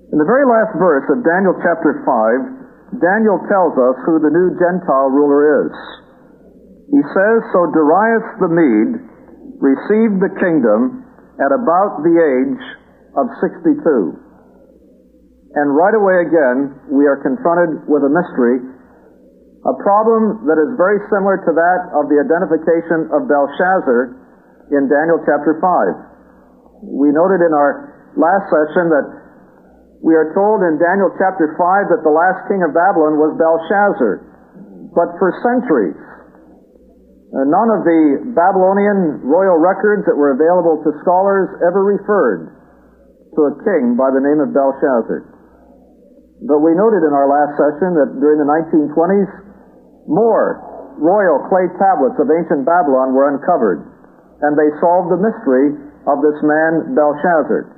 In the very last verse of Daniel chapter 5, Daniel tells us who the new Gentile ruler is. He says, "So Darius the Mede received the kingdom at about the age of 62. And right away again, we are confronted with a mystery, a problem that is very similar to that of the identification of Belshazzar in Daniel chapter 5. We noted in our last session that we are told in Daniel chapter 5 that the last king of Babylon was Belshazzar. But for centuries, none of the Babylonian royal records that were available to scholars ever referred to a king by the name of Belshazzar. But we noted in our last session that during the 1920s, more royal clay tablets of ancient Babylon were uncovered, and they solved the mystery of this man Belshazzar.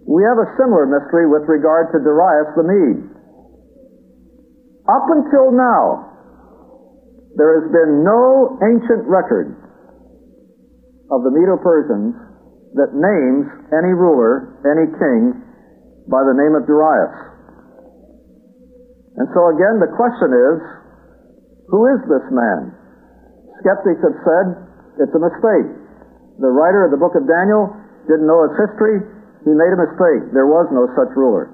We have a similar mystery with regard to Darius the Mede. Up until now, there has been no ancient record of the Medo-Persians that names any ruler, any king, by the name of Darius. And so again, the question is, who is this man? Skeptics have said it's a mistake. The writer of the book of Daniel didn't know its history. He made a mistake. There was no such ruler.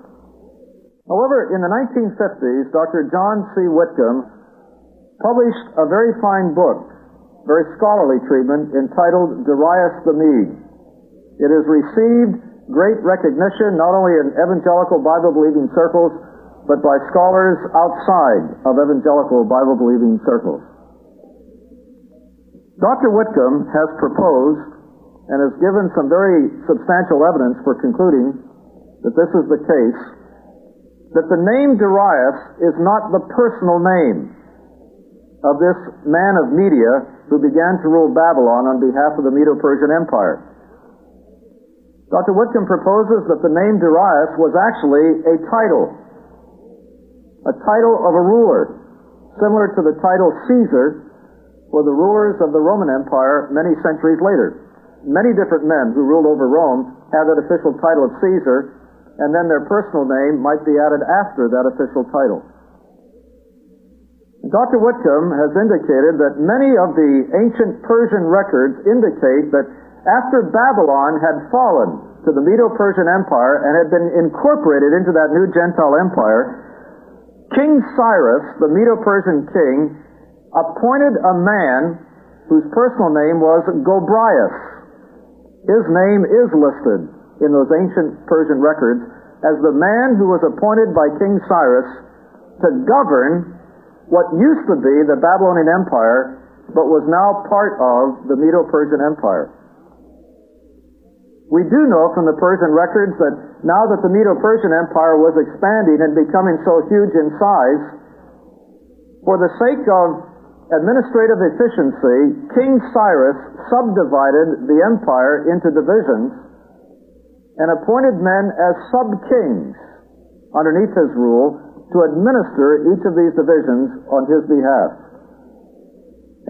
However, in the 1950s, Dr. John C. Whitcomb published a very fine book, very scholarly treatment, entitled Darius the Mede. It has received great recognition not only in evangelical Bible-believing circles, but by scholars outside of evangelical Bible-believing circles. Dr. Whitcomb has proposed and has given some very substantial evidence for concluding that this is the case, that the name Darius is not the personal name of this man of Media who began to rule Babylon on behalf of the Medo-Persian Empire. Dr. Whitcomb proposes that the name Darius was actually a title of a ruler, similar to the title Caesar for the rulers of the Roman Empire many centuries later. Many different men who ruled over Rome had that official title of Caesar, and then their personal name might be added after that official title. Dr. Whitcomb has indicated that many of the ancient Persian records indicate that after Babylon had fallen to the Medo-Persian Empire and had been incorporated into that new Gentile empire, King Cyrus, the Medo-Persian king, appointed a man whose personal name was Gobryas. His name is listed in those ancient Persian records as the man who was appointed by King Cyrus to govern what used to be the Babylonian Empire, but was now part of the Medo-Persian Empire. We do know from the Persian records that now that the Medo-Persian Empire was expanding and becoming so huge in size, for the sake of administrative efficiency, King Cyrus subdivided the empire into divisions and appointed men as sub-kings underneath his rule to administer each of these divisions on his behalf.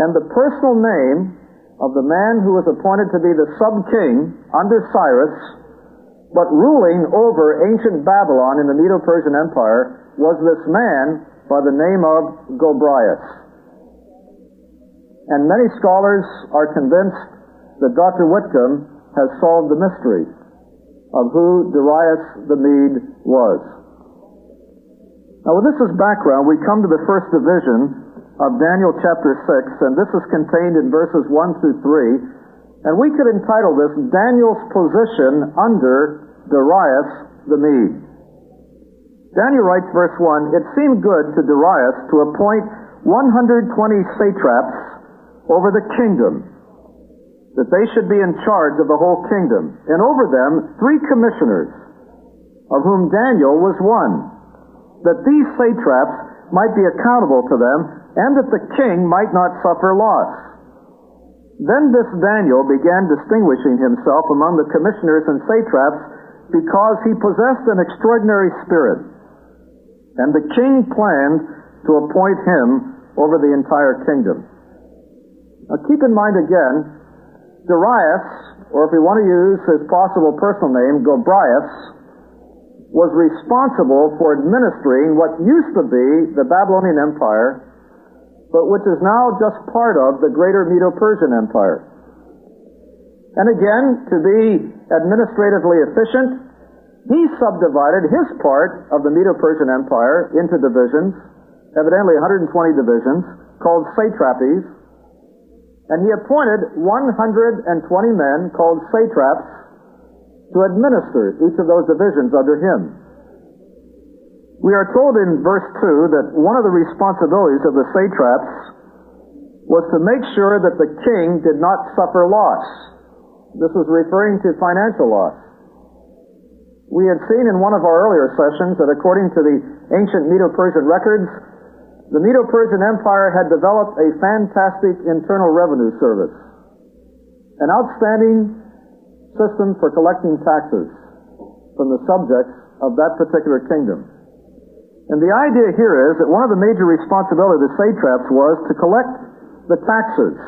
And the personal name of the man who was appointed to be the sub-king under Cyrus, but ruling over ancient Babylon in the Medo-Persian Empire, was this man by the name of Gobryas. And many scholars are convinced that Dr. Whitcomb has solved the mystery of who Darius the Mede was. Now, with this as background, we come to the first division of Daniel chapter 6, and this is contained in verses 1 through 3, and we could entitle this Daniel's position under Darius the Mede. Daniel writes, verse 1, "It seemed good to Darius to appoint 120 satraps over the kingdom, that they should be in charge of the whole kingdom, and over them 3 commissioners, of whom Daniel was one, that these satraps might be accountable to them, and that the king might not suffer loss. Then this Daniel began distinguishing himself among the commissioners and satraps because he possessed an extraordinary spirit, and the king planned to appoint him over the entire kingdom." Now keep in mind again, Darius, or if we want to use his possible personal name, Gobryas, was responsible for administering what used to be the Babylonian Empire, but which is now just part of the greater Medo-Persian Empire. And again, to be administratively efficient, he subdivided his part of the Medo-Persian Empire into divisions, evidently 120 divisions, called satrapies, and he appointed 120 men called satraps to administer each of those divisions under him. We are told in verse 2 that one of the responsibilities of the satraps was to make sure that the king did not suffer loss. This was referring to financial loss. We had seen in one of our earlier sessions that according to the ancient Medo-Persian records, the Medo-Persian Empire had developed a fantastic internal revenue service, an outstanding system for collecting taxes from the subjects of that particular kingdom. And the idea here is that one of the major responsibilities of the satraps was to collect the taxes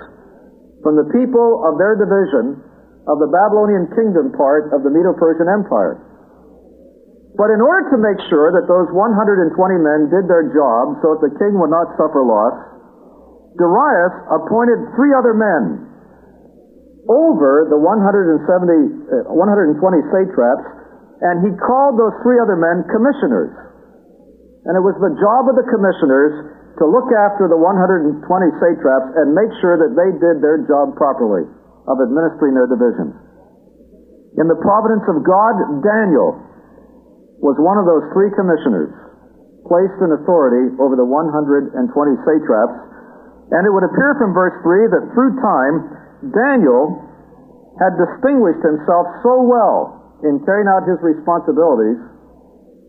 from the people of their division of the Babylonian kingdom part of the Medo-Persian Empire. But in order to make sure that those 120 men did their job so that the king would not suffer loss, Darius appointed 3 other men over the 120 satraps, and he called those 3 other men commissioners. And it was the job of the commissioners to look after the 120 satraps and make sure that they did their job properly of administering their divisions. In the providence of God, Daniel was one of those 3 commissioners placed in authority over the 120 satraps, and it would appear from verse 3 that through time, Daniel had distinguished himself so well in carrying out his responsibilities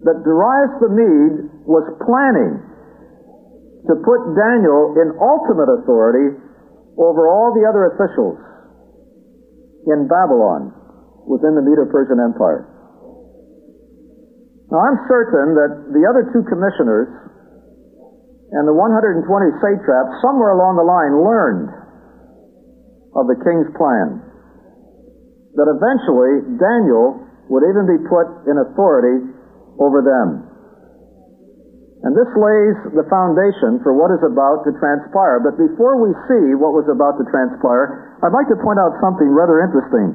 that Darius the Mede was planning to put Daniel in ultimate authority over all the other officials in Babylon within the Medo-Persian Empire. Now, I'm certain that the other 2 commissioners and the 120 satraps somewhere along the line learned of the king's plan, that eventually Daniel would even be put in authority over them. And this lays the foundation for what is about to transpire. But before we see what was about to transpire, I'd like to point out something rather interesting.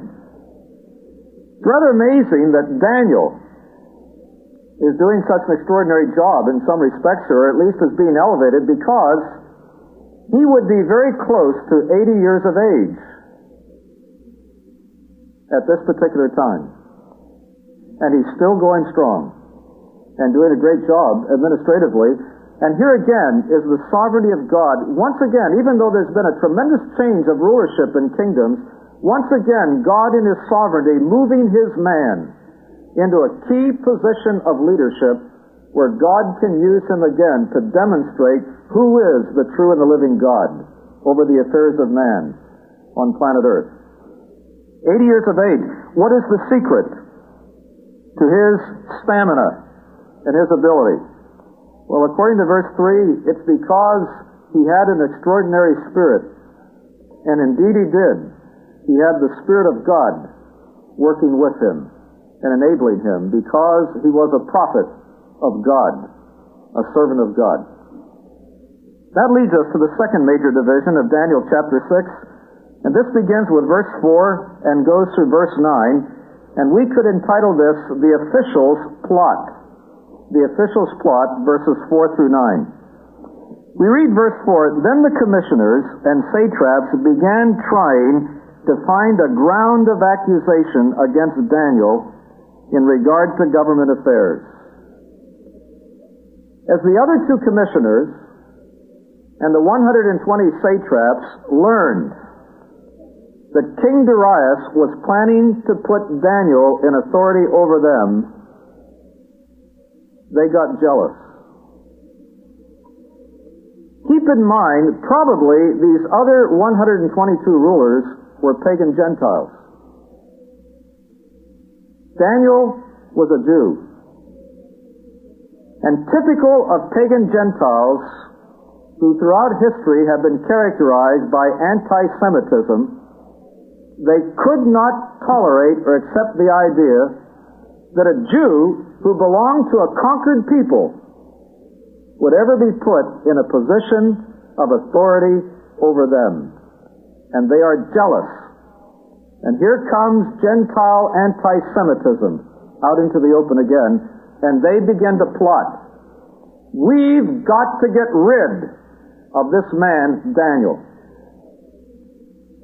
It's rather amazing that Daniel is doing such an extraordinary job in some respects, or at least is being elevated, because he would be very close to 80 years of age at this particular time. And he's still going strong and doing a great job administratively. And here again is the sovereignty of God. Once again, even though there's been a tremendous change of rulership in kingdoms, once again, God in his sovereignty moving his man into a key position of leadership where God can use him again to demonstrate who is the true and the living God over the affairs of man on planet Earth. 80 years of age. What is the secret to his stamina and his ability? Well, according to verse 3, it's because he had an extraordinary spirit. And indeed he did. He had the Spirit of God working with him and enabling him, because he was a prophet of God, a servant of God. That leads us to the second major division of Daniel chapter 6, and this begins with verse 4 and goes through verse 9, and we could entitle this The Official's Plot. The Official's Plot, verses 4 through 9. We read verse 4, Then the commissioners and satraps began trying to find a ground of accusation against Daniel in regard to government affairs. As the other 2 commissioners and the 120 satraps learned that King Darius was planning to put Daniel in authority over them, they got jealous. Keep in mind, probably these other 122 rulers were pagan Gentiles. Daniel was a Jew. And typical of pagan Gentiles, who throughout history have been characterized by anti-Semitism, they could not tolerate or accept the idea that a Jew who belonged to a conquered people would ever be put in a position of authority over them. And they are jealous. And here comes Gentile anti-Semitism out into the open again, and they begin to plot. We've got to get rid of this man, Daniel.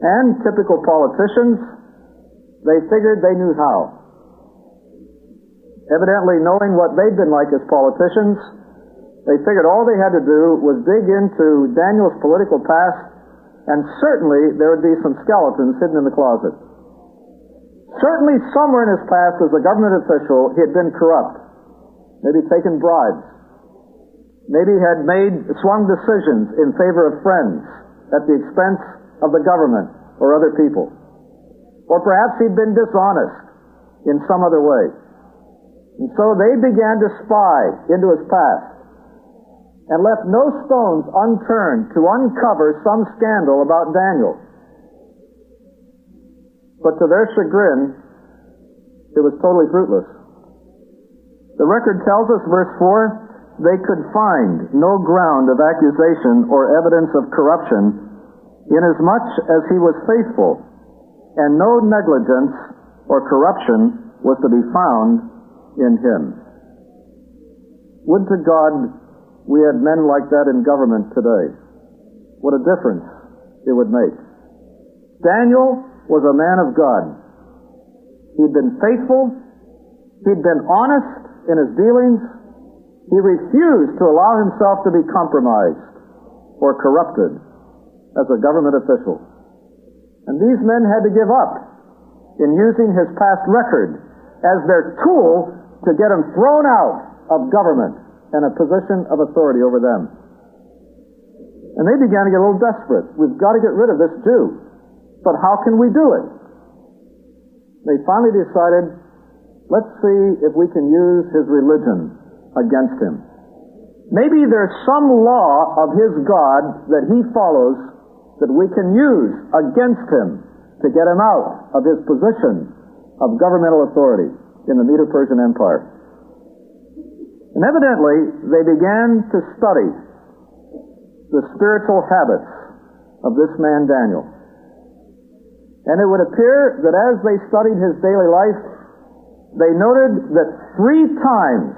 And typical politicians, they figured they knew how. Evidently, knowing what they'd been like as politicians, they figured all they had to do was dig into Daniel's political past, and certainly there would be some skeletons hidden in the closet. Certainly somewhere in his past as a government official, he had been corrupt, maybe taken bribes, maybe had swung decisions in favor of friends at the expense of the government or other people. Or perhaps he'd been dishonest in some other way. And so they began to spy into his past and left no stones unturned to uncover some scandal about Daniel. But to their chagrin, it was totally fruitless. The record tells us, verse 4, they could find no ground of accusation or evidence of corruption, inasmuch as he was faithful, and no negligence or corruption was to be found in him. Would to God we had men like that in government today. What a difference it would make. Daniel was a man of God. He'd been faithful. He'd been honest in his dealings. He refused to allow himself to be compromised or corrupted as a government official. And these men had to give up in using his past record as their tool to get him thrown out of government and a position of authority over them. And they began to get a little desperate. We've got to get rid of this Jew. But how can we do it? They finally decided, let's see if we can use his religion against him. Maybe there's some law of his God that he follows that we can use against him to get him out of his position of governmental authority in the Medo-Persian Empire. And evidently, they began to study the spiritual habits of this man Daniel. And it would appear that as they studied his daily life, they noted that 3 times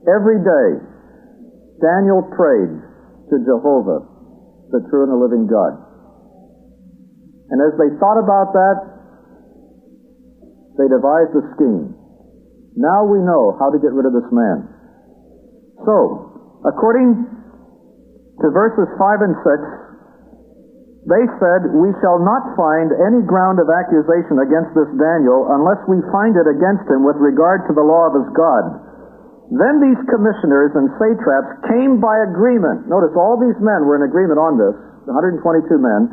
every day, Daniel prayed to Jehovah, the true and the living God. And as they thought about that, they devised a scheme. Now we know how to get rid of this man. So, according to verses 5 and 6, they said, we shall not find any ground of accusation against this Daniel unless we find it against him with regard to the law of his God. Then these commissioners and satraps came by agreement. Notice all these men were in agreement on this, 122 men,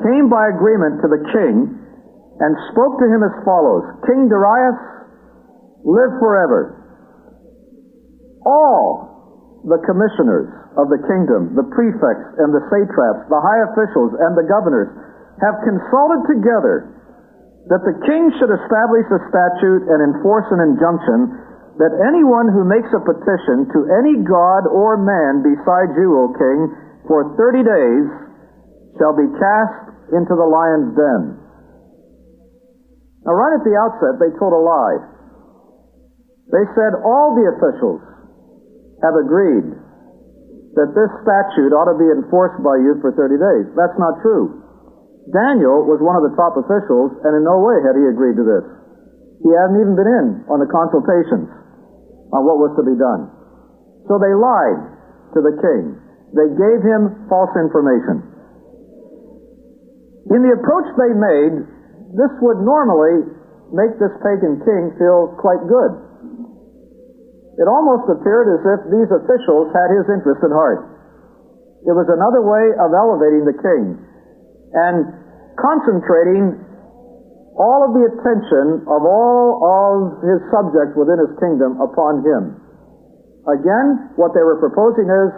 came by agreement to the king and spoke to him as follows, King Darius, live forever. All the commissioners of the kingdom, the prefects and the satraps, the high officials and the governors, have consulted together that the king should establish a statute and enforce an injunction that anyone who makes a petition to any god or man besides you, O king, for 30 days shall be cast into the lion's den. Now, right at the outset, they told a lie. They said all the officials have agreed that this statute ought to be enforced by you for 30 days. That's not true. Daniel was one of the top officials, and in no way had he agreed to this. He hadn't even been in on the consultations on what was to be done. So they lied to the king. They gave him false information. In the approach they made, this would normally make this pagan king feel quite good. It almost appeared as if these officials had his interest at heart. It was another way of elevating the king and concentrating all of the attention of all of his subjects within his kingdom upon him. Again, what they were proposing is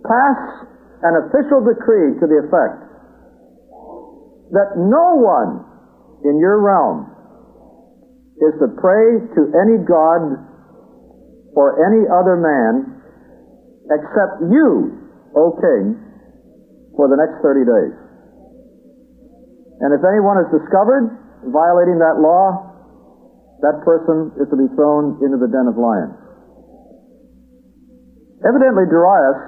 pass an official decree to the effect that no one in your realm is to pray to any god or any other man except you, O king, for the next 30 days. And if anyone is discovered violating that law, that person is to be thrown into the den of lions. Evidently, Darius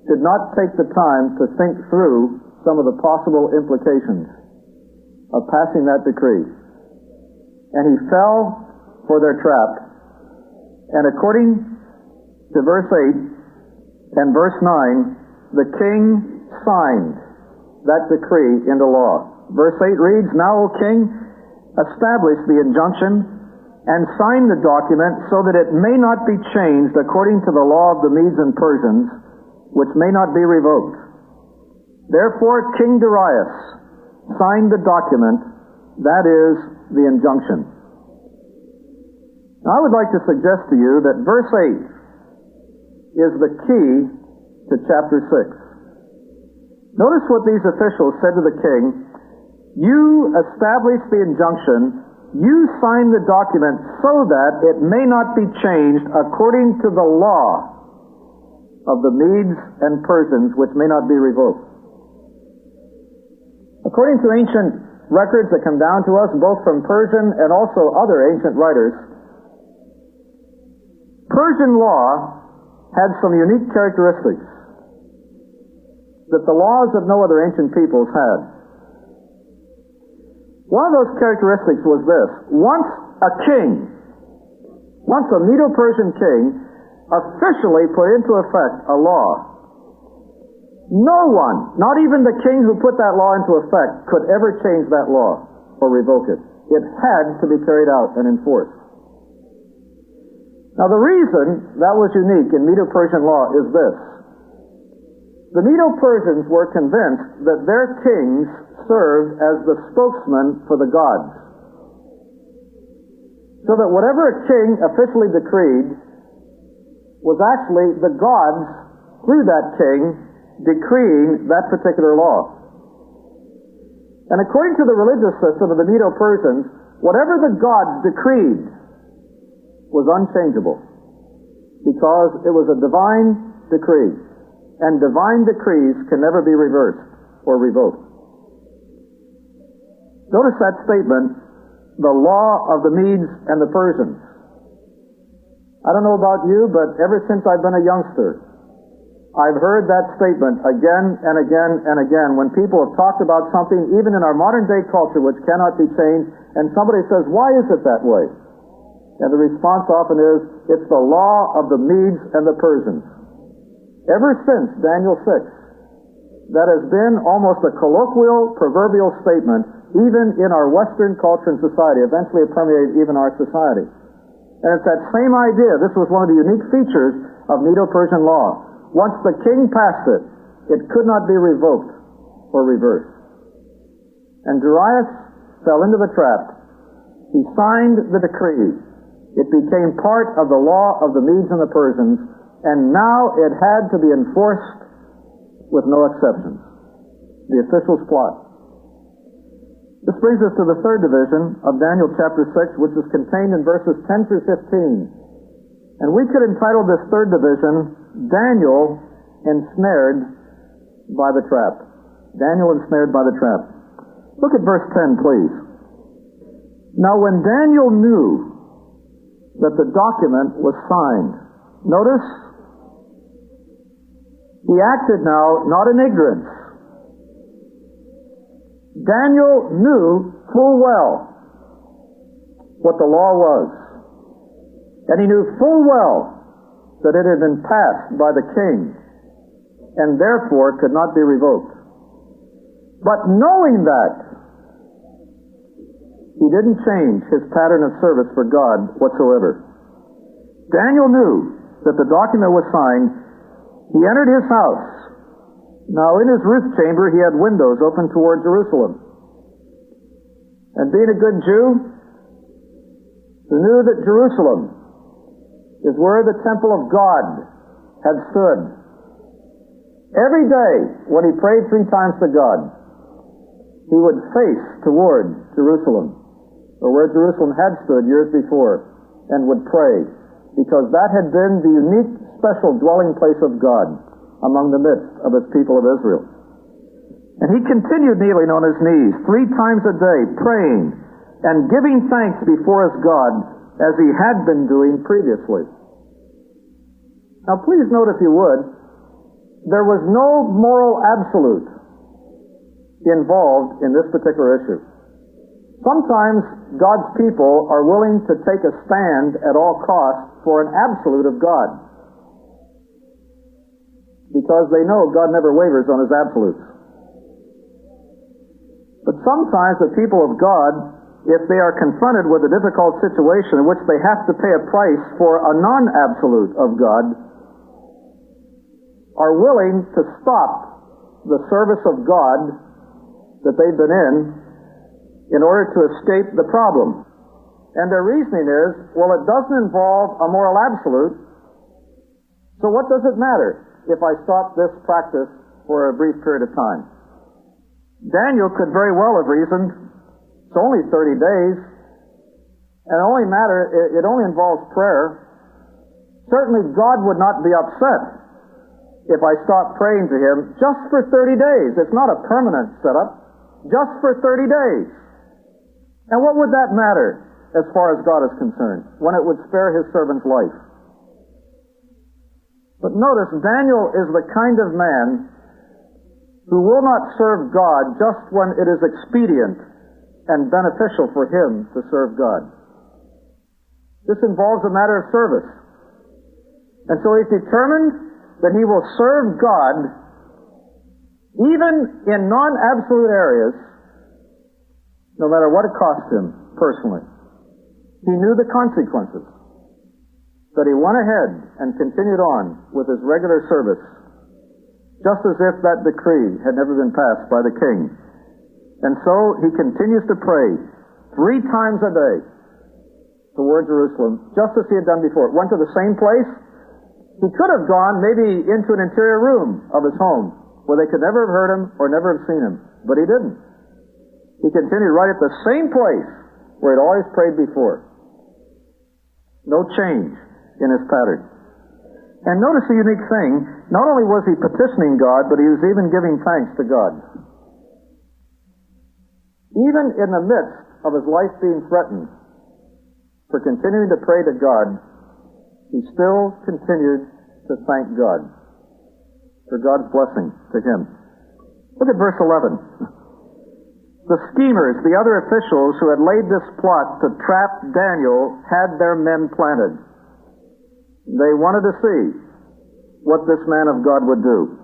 did not take the time to think through some of the possible implications of passing that decree. And he fell for their trap. And according to verse 8 and verse 9, the king signed that decree into law. Verse 8 reads, "Now, O king, establish the injunction and sign the document so that it may not be changed according to the law of the Medes and Persians, which may not be revoked." Therefore, King Darius signed the document, that is, the injunction. Now, I would like to suggest to you that verse 8 is the key to chapter 6. Notice what these officials said to the king. "You establish the injunction, you sign the document so that it may not be changed according to the law of the Medes and Persians, which may not be revoked." According to ancient records that come down to us, both from Persian and also other ancient writers, Persian law had some unique characteristics that the laws of no other ancient peoples had. One of those characteristics was this: once a Medo-Persian king officially put into effect a law, no one, not even the king who put that law into effect, could ever change that law or revoke it. It had to be carried out and enforced. Now, the reason that was unique in Medo-Persian law is this: the Medo-Persians were convinced that their kings served as the spokesman for the gods, so that whatever a king officially decreed was actually the gods, through that king, decreeing that particular law. And according to the religious system of the Medo-Persians, whatever the gods decreed was unchangeable, because it was a divine decree, and divine decrees can never be reversed or revoked. Notice that statement, the law of the Medes and the Persians. I don't know about you, but ever since I've been a youngster, I've heard that statement again and again and again when people have talked about something, even in our modern day culture, which cannot be changed, and somebody says, "Why is it that way?" And the response often is, "It's the law of the Medes and the Persians." Ever since Daniel 6, that has been almost a colloquial, proverbial statement, even in our Western culture and society. Eventually it permeated even our society. And it's that same idea. This was one of the unique features of Medo-Persian law. Once the king passed it, it could not be revoked or reversed. And Darius fell into the trap. He signed the decree. It became part of the law of the Medes and the Persians, and now it had to be enforced with no exceptions. The officials' plot. This brings us to the third division of Daniel chapter 6, which is contained in verses 10 through 15. And we could entitle this third division, Daniel Ensnared by the Trap. Daniel Ensnared by the Trap. Look at verse 10, please. "Now when Daniel knew that the document was signed," notice, he acted now not in ignorance. Daniel knew full well what the law was. And he knew full well that it had been passed by the king and therefore could not be revoked. But knowing that, he didn't change his pattern of service for God whatsoever. Daniel knew that the document was signed. He entered his house. Now in his roof chamber he had windows open toward Jerusalem. And being a good Jew, he knew that Jerusalem is where the temple of God had stood. Every day when he prayed 3 times to God, he would face toward Jerusalem. or where Jerusalem had stood years before, and would pray, because that had been the unique, special dwelling place of God among the midst of his people of Israel. And he continued kneeling on his knees 3 times a day, praying and giving thanks before his God as he had been doing previously. Now please note, if you would, there was no moral absolute involved in this particular issue. Sometimes God's people are willing to take a stand at all costs for an absolute of God, because they know God never wavers on his absolutes. But sometimes the people of God, if they are confronted with a difficult situation in which they have to pay a price for a non-absolute of God, are willing to stop the service of God that they've been in order to escape the problem. And their reasoning is, well, it doesn't involve a moral absolute, so what does it matter if I stop this practice for a brief period of time? Daniel could very well have reasoned, it's only 30 days, and it only involves prayer. Certainly God would not be upset if I stopped praying to him just for 30 days. It's not a permanent setup, just for 30 days. And what would that matter as far as God is concerned, when it would spare his servant's life? But notice, Daniel is the kind of man who will not serve God just when it is expedient and beneficial for him to serve God. This involves a matter of service. And so he's determined that he will serve God even in non-absolute areas, no matter what it cost him personally. He knew the consequences, but he went ahead and continued on with his regular service, just as if that decree had never been passed by the king. And so he continues to pray 3 times a day toward Jerusalem, just as he had done before. Went to the same place. He could have gone maybe into an interior room of his home, where they could never have heard him or never have seen him, but he didn't. He continued right at the same place where he'd always prayed before. No change in his pattern. And notice the unique thing, not only was he petitioning God, but he was even giving thanks to God. Even in the midst of his life being threatened, for continuing to pray to God, he still continued to thank God for God's blessing to him. Look at verse 11. The schemers, the other officials who had laid this plot to trap Daniel, had their men planted. They wanted to see what this man of God would do.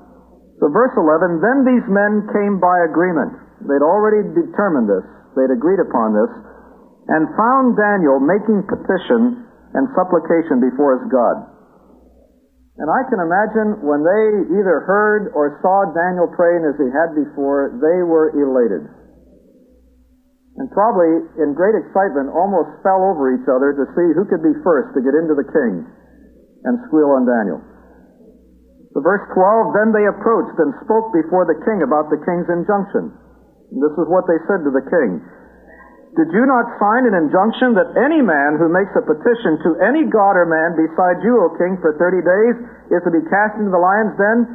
So verse 11, then these men came by agreement. They'd already determined this. They'd agreed upon this, and found Daniel making petition and supplication before his God. And I can imagine when they either heard or saw Daniel praying as he had before, they were elated. And probably, in great excitement, almost fell over each other to see who could be first to get into the king and squeal on Daniel. So verse 12, then they approached and spoke before the king about the king's injunction. And this is what they said to the king. Did you not sign an injunction that any man who makes a petition to any god or man besides you, O king, for 30 days is to be cast into the lion's den?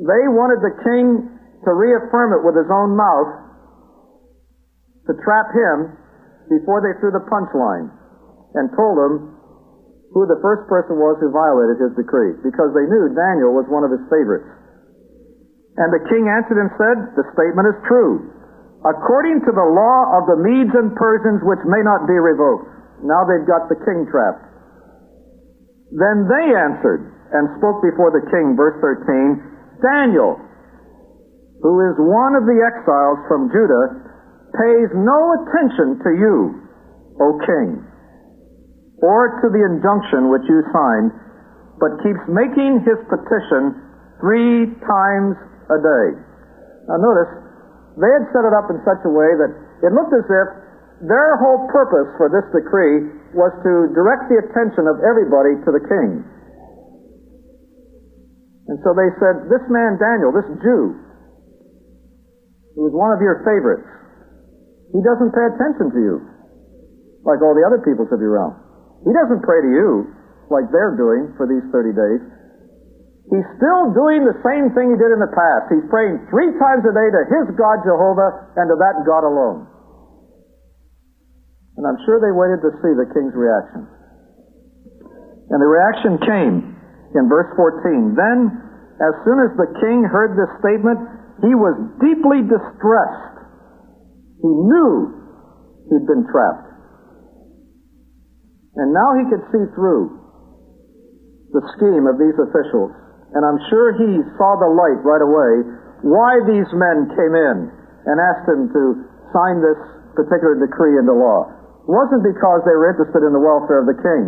They wanted the king to reaffirm it with his own mouth, to trap him before they threw the punchline and told him who the first person was who violated his decree, because they knew Daniel was one of his favorites. And the king answered and said, the statement is true, according to the law of the Medes and Persians, which may not be revoked. Now they've got the king trapped. Then they answered and spoke before the king, verse 13, Daniel, who is one of the exiles from Judah, pays no attention to you, O king, or to the injunction which you signed, but keeps making his petition 3 times a day. Now notice, they had set it up in such a way that it looked as if their whole purpose for this decree was to direct the attention of everybody to the king. And so they said, this man Daniel, this Jew, who was one of your favorites, he doesn't pay attention to you. like all the other peoples of your realm. He doesn't pray to you like they're doing for these 30 days. He's still doing the same thing he did in the past. He's praying 3 times a day to his God Jehovah and to that God alone. And I'm sure they waited to see the king's reaction. And the reaction came in verse 14. Then, as soon as the king heard this statement, he was deeply distressed. He knew he'd been trapped. And now he could see through the scheme of these officials. And I'm sure he saw the light right away why these men came in and asked him to sign this particular decree into law. It wasn't because they were interested in the welfare of the king,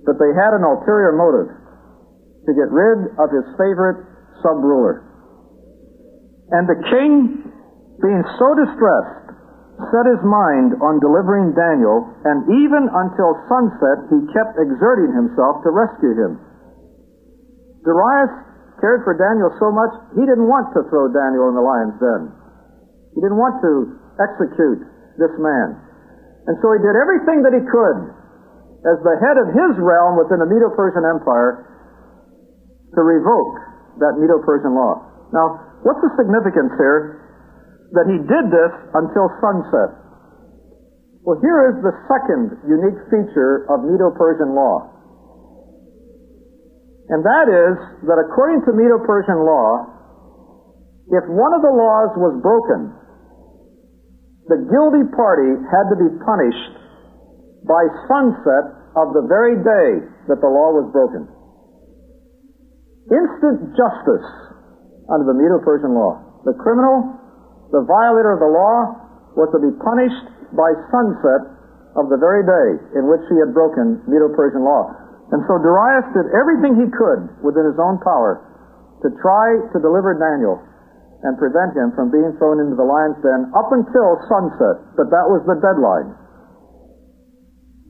but they had an ulterior motive to get rid of his favorite sub-ruler. And the king, being so distressed, set his mind on delivering Daniel, and even until sunset he kept exerting himself to rescue him. Darius cared for Daniel so much, he didn't want to throw Daniel in the lion's den. He didn't want to execute this man. And so he did everything that he could as the head of his realm within the Medo-Persian Empire to revoke that Medo-Persian law. Now, what's the significance here that he did this until sunset? Well, here is the second unique feature of Medo-Persian law. And that is that according to Medo-Persian law, if one of the laws was broken, the guilty party had to be punished by sunset of the very day that the law was broken. Instant justice under the Medo-Persian law. The criminal, the violator of the law, was to be punished by sunset of the very day in which he had broken Medo-Persian law. And so Darius did everything he could within his own power to try to deliver Daniel and prevent him from being thrown into the lion's den up until sunset. But that was the deadline.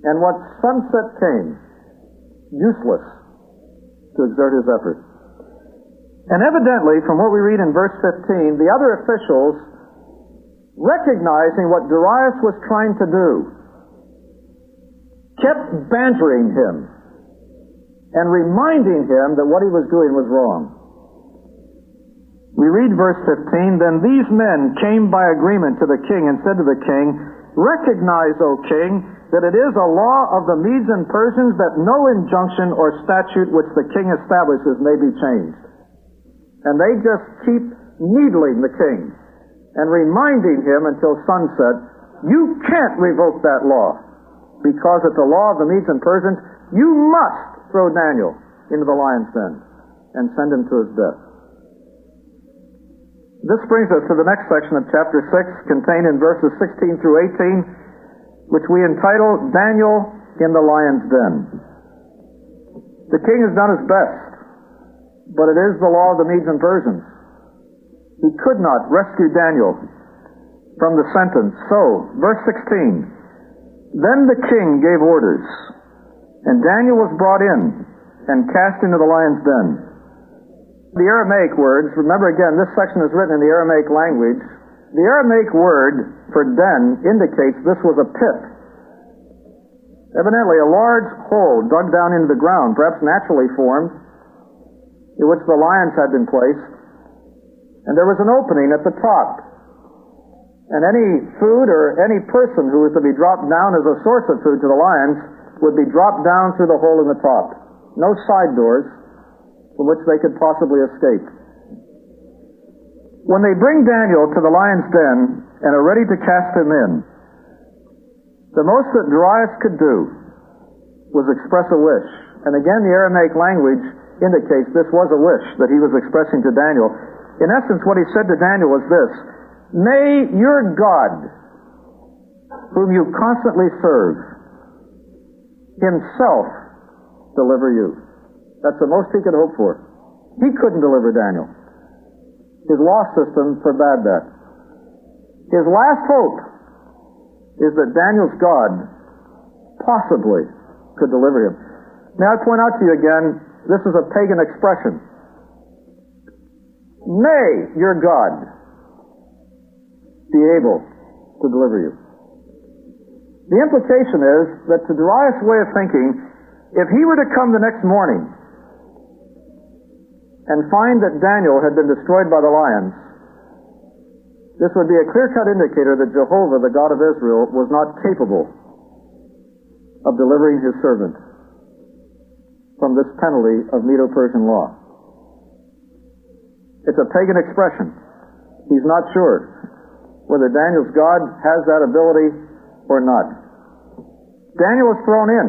And once sunset came, useless to exert his effort. And evidently, from what we read in verse 15, the other officials, recognizing what Darius was trying to do, kept bantering him and reminding him that what he was doing was wrong. We read verse 15, Then these men came by agreement to the king and said to the king, Recognize, O king, that it is a law of the Medes and Persians that no injunction or statute which the king establishes may be changed. And they just keep needling the king and reminding him until sunset, you can't revoke that law, because it's the law of the Medes and Persians. You must throw Daniel into the lion's den and send him to his death. This brings us to the next section of chapter 6, contained in verses 16 through 18, which we entitle Daniel in the Lion's Den. The king has done his best, but it is the law of the Medes and Persians. He could not rescue Daniel from the sentence. So, verse 16, Then the king gave orders, and Daniel was brought in and cast into the lion's den. The Aramaic words, remember again, this section is written in the Aramaic language. The Aramaic word for den indicates this was a pit. Evidently a large hole dug down into the ground, perhaps naturally formed, in which the lions had been placed. And there was an opening at the top. And any food or any person who was to be dropped down as a source of food to the lions would be dropped down through the hole in the top. No side doors from which they could possibly escape. When they bring Daniel to the lion's den and are ready to cast him in, the most that Darius could do was express a wish. And again, the Aramaic language indicates this was a wish that he was expressing to Daniel. In essence, what he said to Daniel was this: May your God, whom you constantly serve, himself deliver you. That's the most he could hope for. He couldn't deliver Daniel. His law system forbade that. His last hope is that Daniel's God possibly could deliver him. Now I point out to you again, this is a pagan expression. May your God be able to deliver you. The implication is that, to Darius' way of thinking, if he were to come the next morning and find that Daniel had been destroyed by the lions, this would be a clear-cut indicator that Jehovah, the God of Israel, was not capable of delivering his servant from this penalty of Medo-Persian law. It's a pagan expression. He's not sure whether Daniel's God has that ability or not. Daniel is thrown in.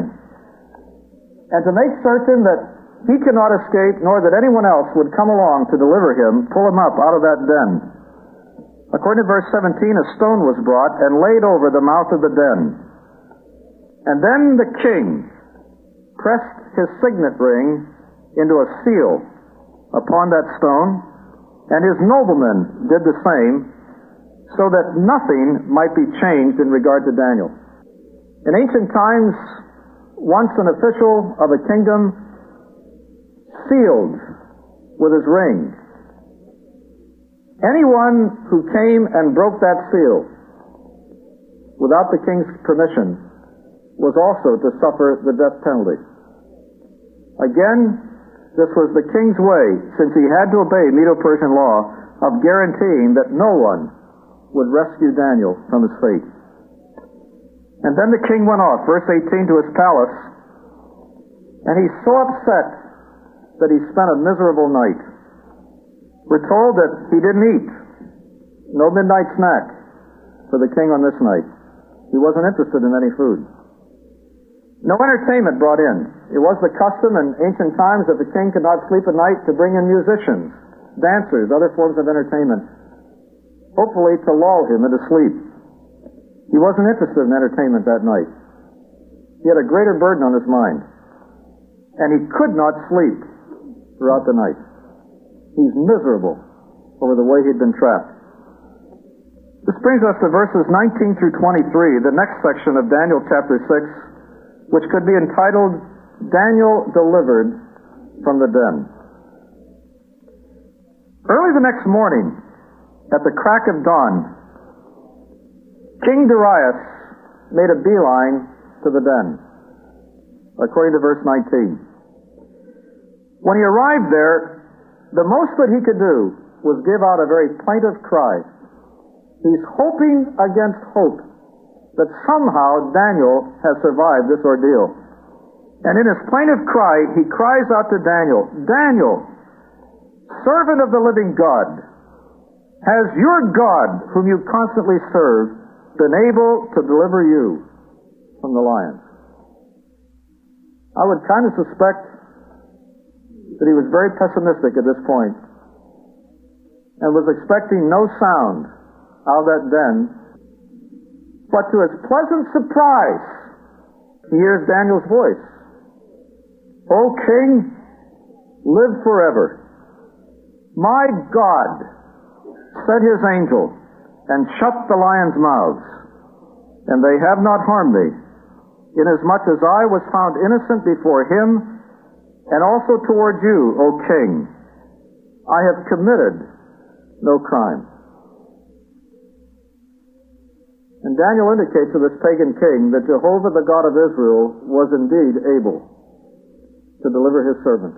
And to make certain that he cannot escape, nor that anyone else would come along to deliver him, pull him up out of that den. According to verse 17, a stone was brought and laid over the mouth of the den. And then the king pressed his signet ring into a seal upon that stone, and his noblemen did the same, so that nothing might be changed in regard to Daniel. In ancient times, once an official of a kingdom sealed with his ring. Anyone who came and broke that seal without the king's permission was also to suffer the death penalty. Again, this was the king's way, since he had to obey Medo-Persian law, of guaranteeing that no one would rescue Daniel from his fate. And then the king went off, verse 18, to his palace, and he's so upset that he spent a miserable night. We're told that he didn't eat. No midnight snack for the king on this night. He wasn't interested in any food. No entertainment brought in. It was the custom in ancient times that the king could not sleep at night to bring in musicians, dancers, other forms of entertainment, hopefully to lull him into sleep. He wasn't interested in entertainment that night. He had a greater burden on his mind. And he could not sleep throughout the night. He's miserable over the way he'd been trapped. This brings us to verses 19 through 23, the next section of Daniel chapter 6, which could be entitled, Daniel Delivered from the Den. Early the next morning, at the crack of dawn, King Darius made a beeline to the den, according to verse 19. When he arrived there, the most that he could do was give out a very plaintive cry. He's hoping against hope that somehow Daniel has survived this ordeal. And in his plaintive cry, he cries out to Daniel, Daniel, servant of the living God, has your God, whom you constantly serve, been able to deliver you from the lions? I would kind of suspect that he was very pessimistic at this point and was expecting no sound out of that den. But to his pleasant surprise, he hears Daniel's voice. O king, live forever. My God sent his angel and shut the lions' mouths, and they have not harmed me, inasmuch as I was found innocent before him, and also toward you, O king. I have committed no crime. And Daniel indicates to this pagan king that Jehovah, the God of Israel, was indeed able to deliver his servant.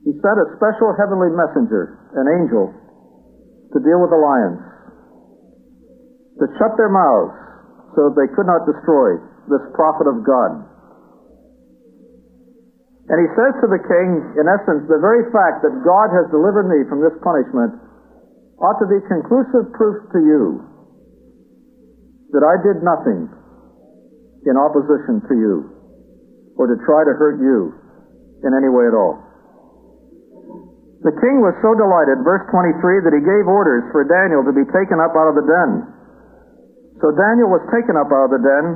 He sent a special heavenly messenger, an angel, to deal with the lions, to shut their mouths so that they could not destroy this prophet of God. And he says to the king, in essence, the very fact that God has delivered me from this punishment ought to be conclusive proof to you that I did nothing in opposition to you or to try to hurt you in any way at all. The king was so delighted, verse 23, that he gave orders for Daniel to be taken up out of the den. So Daniel was taken up out of the den,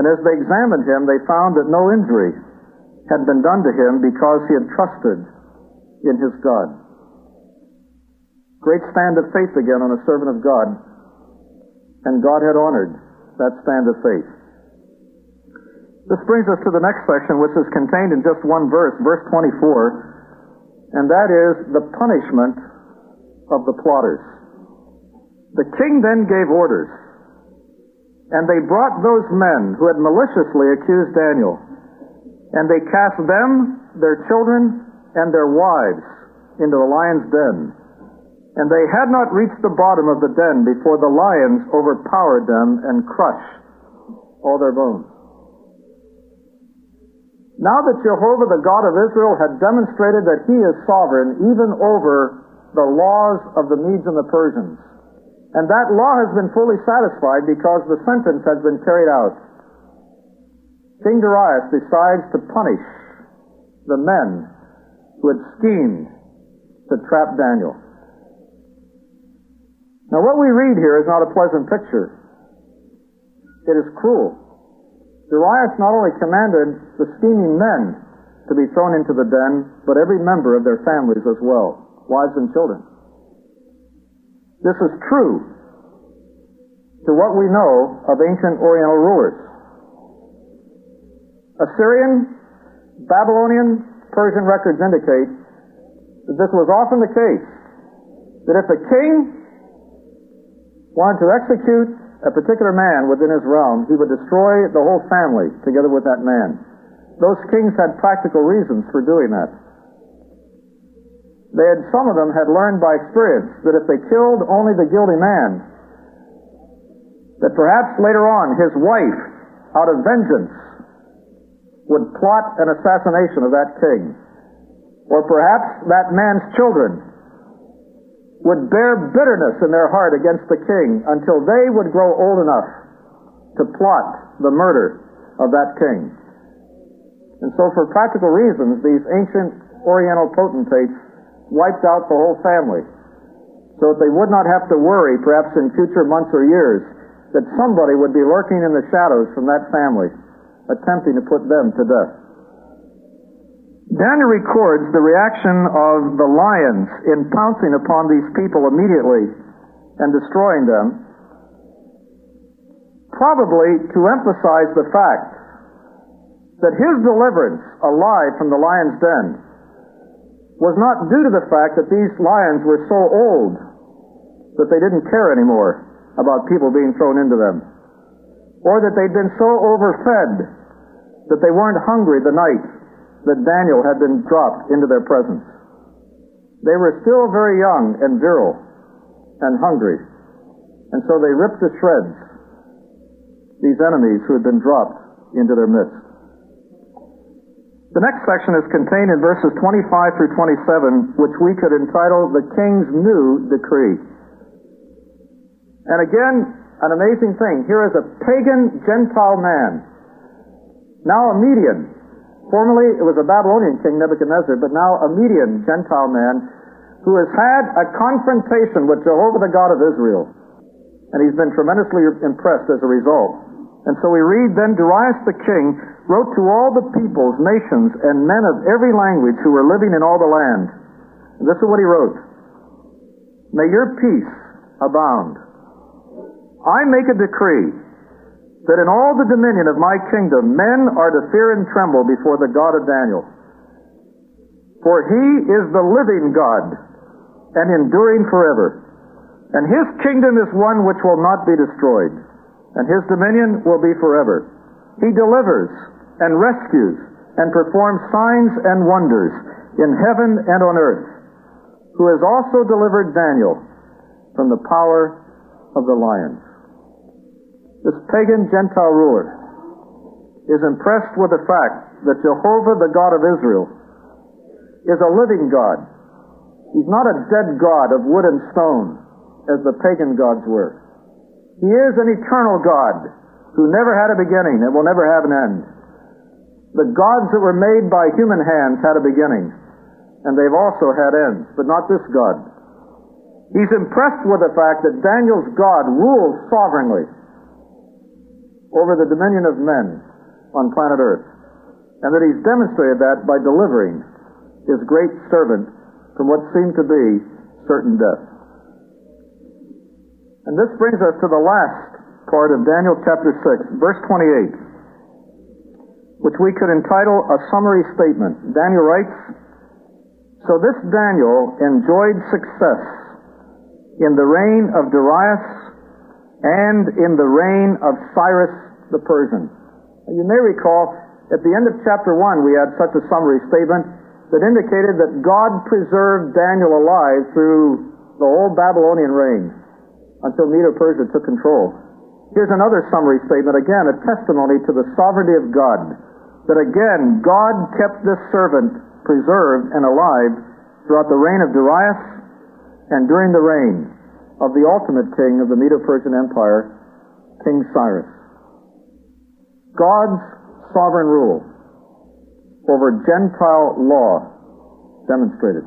and as they examined him, they found that no injury had been done to him because he had trusted in his God. Great stand of faith again on a servant of God, and God had honored that stand of faith. This brings us to the next section, which is contained in just one verse, verse 24, and that is the punishment of the plotters. The king then gave orders And they brought those men who had maliciously accused Daniel, and they cast them, their children, and their wives into the lion's den. And they had not reached the bottom of the den before the lions overpowered them and crushed all their bones. Now that Jehovah, the God of Israel, had demonstrated that he is sovereign even over the laws of the Medes and the Persians, and that law has been fully satisfied because the sentence has been carried out, King Darius decides to punish the men who had schemed to trap Daniel. Now, what we read here is not a pleasant picture. It is cruel. Darius not only commanded the scheming men to be thrown into the den, but every member of their families as well, wives and children. This is true to what we know of ancient Oriental rulers. Assyrian, Babylonian, Persian records indicate that this was often the case, that if a king wanted to execute a particular man within his realm, he would destroy the whole family together with that man. Those kings had practical reasons for doing that. Some of them had learned by experience that if they killed only the guilty man, that perhaps later on his wife, out of vengeance, would plot an assassination of that king. Or perhaps that man's children would bear bitterness in their heart against the king until they would grow old enough to plot the murder of that king. And so for practical reasons, these ancient Oriental potentates wiped out the whole family so that they would not have to worry, perhaps in future months or years, that somebody would be lurking in the shadows from that family, attempting to put them to death. Daniel records the reaction of the lions in pouncing upon these people immediately and destroying them, probably to emphasize the fact that his deliverance alive from the lion's den was not due to the fact that these lions were so old that they didn't care anymore about people being thrown into them, or that they'd been so overfed that they weren't hungry the night that Daniel had been dropped into their presence. They were still very young and virile and hungry, and so they ripped to shreds these enemies who had been dropped into their midst. The next section is contained in verses 25 through 27, which we could entitle The King's New Decree. And again, an amazing thing. Here is a pagan Gentile man, now a Median. Formerly, it was a Babylonian king, Nebuchadnezzar, but now a Median Gentile man who has had a confrontation with Jehovah, the God of Israel. And he's been tremendously impressed as a result. And so we read, Then Darius the king wrote to all the peoples, nations, and men of every language who were living in all the land. And this is what he wrote. May your peace abound. I make a decree that in all the dominion of my kingdom men are to fear and tremble before the God of Daniel. For he is the living God and enduring forever. And his kingdom is one which will not be destroyed, and his dominion will be forever. He delivers and rescues and performs signs and wonders in heaven and on earth, who has also delivered Daniel from the power of the lions. This pagan Gentile ruler is impressed with the fact that Jehovah, the God of Israel, is a living God. He's not a dead God of wood and stone, as the pagan gods were. He is an eternal God who never had a beginning and will never have an end. The gods that were made by human hands had a beginning, and they've also had ends, but not this God. He's impressed with the fact that Daniel's God rules sovereignly over the dominion of men on planet Earth, and that he's demonstrated that by delivering his great servant from what seemed to be certain death. And this brings us to the last part of Daniel chapter 6, verse 28, which we could entitle a summary statement. Daniel writes, So this Daniel enjoyed success in the reign of Darius and in the reign of Cyrus the Persian. You may recall, at the end of chapter 1, we had such a summary statement that indicated that God preserved Daniel alive through the whole Babylonian reign until Medo-Persia took control. Here's another summary statement, again, a testimony to the sovereignty of God, that again, God kept this servant preserved and alive throughout the reign of Darius and during the reign of the ultimate king of the Medo-Persian Empire, King Cyrus. God's sovereign rule over Gentile law demonstrated.